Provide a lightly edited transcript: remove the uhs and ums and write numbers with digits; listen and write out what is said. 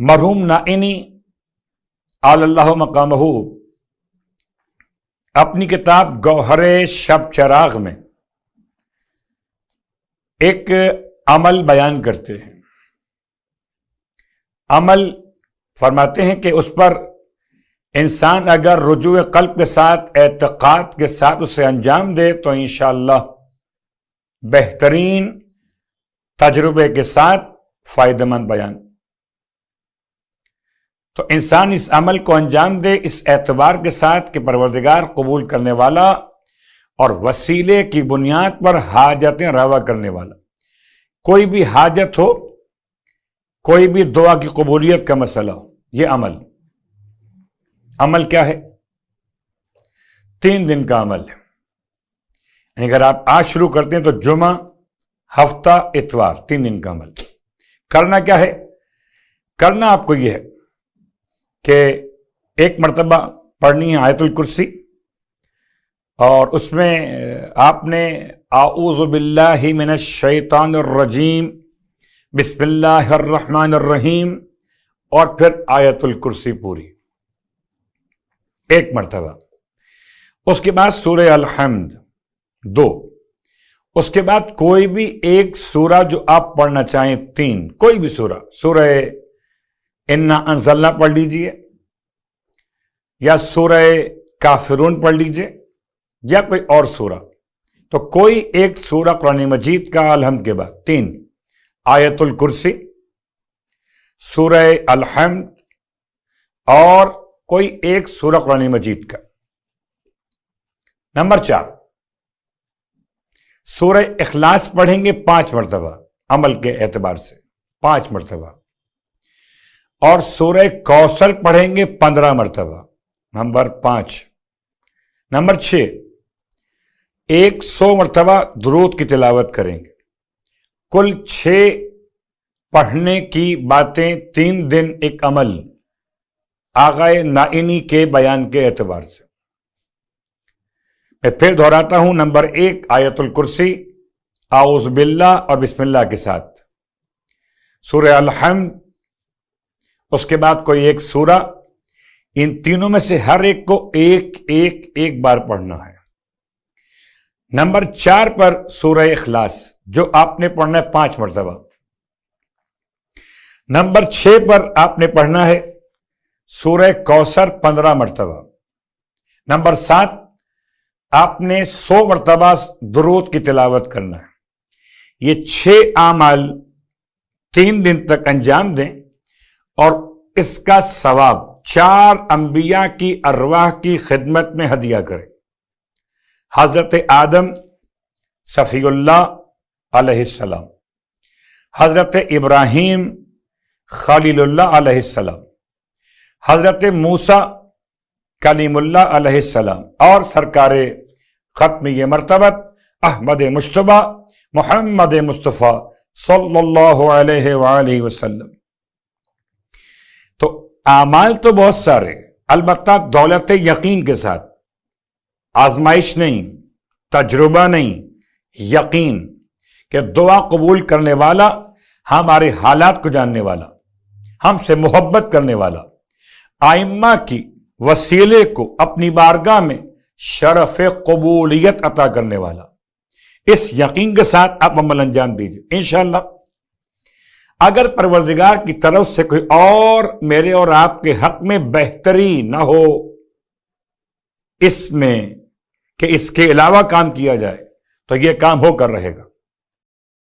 مرحوم نائینی علی اللہ مقامہ اپنی کتاب گوہر شب چراغ میں ایک عمل بیان کرتے ہیں. عمل فرماتے ہیں کہ اس پر انسان اگر رجوع قلب کے ساتھ، اعتقاد کے ساتھ اسے انجام دے تو انشاءاللہ بہترین تجربے کے ساتھ فائدہ مند بیان. تو انسان اس عمل کو انجام دے اس اعتبار کے ساتھ کہ پروردگار قبول کرنے والا اور وسیلے کی بنیاد پر حاجتیں روا کرنے والا. کوئی بھی حاجت ہو، کوئی بھی دعا کی قبولیت کا مسئلہ ہو، یہ عمل کیا ہے؟ 3 دن کا عمل ہے. یعنی اگر آپ آج شروع کرتے ہیں تو جمعہ، ہفتہ، اتوار، 3 دن کا عمل. کرنا کیا ہے؟ کرنا آپ کو یہ ہے کہ ایک مرتبہ پڑھنی ہے آیت الکرسی، اور اس میں آپ نے اعوذ باللہ من الشیطان الرجیم بسم اللہ الرحمن الرحیم اور پھر آیت الکرسی پوری ایک مرتبہ. اس کے بعد سورہ الحمد 2. اس کے بعد کوئی بھی ایک سورہ جو آپ پڑھنا چاہیں 3، کوئی بھی سورہ انا انزلنا پڑھ لیجئے، یا سورہ کافرون پڑھ لیجئے، یا کوئی اور سورہ. تو کوئی ایک سورہ قرآن مجید کا الحمد کے بعد 3، آیت الکرسی، سورہ الحمد اور کوئی ایک سورہ قرآن مجید کا. نمبر 4، سورہ اخلاص پڑھیں گے 5 مرتبہ عمل کے اعتبار سے، 5 مرتبہ، اور سورہ کوثر پڑھیں گے 15 مرتبہ. نمبر 5. نمبر 6، 100 مرتبہ درود کی تلاوت کریں گے. کل 6 پڑھنے کی باتیں 3 دن ایک عمل آغائے نائینی کے بیان کے اعتبار سے. میں پھر دہراتا ہوں. نمبر 1 آیت الکرسی، اعوذ باللہ اور بسم اللہ کے ساتھ، سورہ الحمد، اس کے بعد کوئی ایک سورہ. ان تینوں میں سے ہر ایک کو ایک بار پڑھنا ہے. نمبر 4 پر سورہ اخلاص جو آپ نے پڑھنا ہے 5 مرتبہ. نمبر 6 پر آپ نے پڑھنا ہے سورہ کوثر 15 مرتبہ. نمبر 7 آپ نے 100 مرتبہ درود کی تلاوت کرنا ہے. یہ 6 اعمال 3 دن تک انجام دیں اور اس کا ثواب 4 انبیاء کی ارواح کی خدمت میں ہدیہ کریں. حضرت آدم صفی اللہ علیہ السلام، حضرت ابراہیم خلیل اللہ علیہ السلام، حضرت موسیٰ کلیم اللہ علیہ السلام، اور سرکار ختم یہ مرتبت احمد مجتبیٰ محمد مصطفیٰ صلی اللہ علیہ وآلہ وسلم. تو اعمال تو بہت سارے، البتہ دولت یقین کے ساتھ، آزمائش نہیں، تجربہ نہیں، یقین کہ دعا قبول کرنے والا، ہمارے حالات کو جاننے والا، ہم سے محبت کرنے والا، ائمہ کی وسیلے کو اپنی بارگاہ میں شرف قبولیت عطا کرنے والا. اس یقین کے ساتھ آپ عمل انجام دیجیے انشاءاللہ. اگر پروردگار کی طرف سے کوئی اور میرے اور آپ کے حق میں بہتری نہ ہو اس میں کہ اس کے علاوہ کام کیا جائے تو یہ کام ہو کر رہے گا.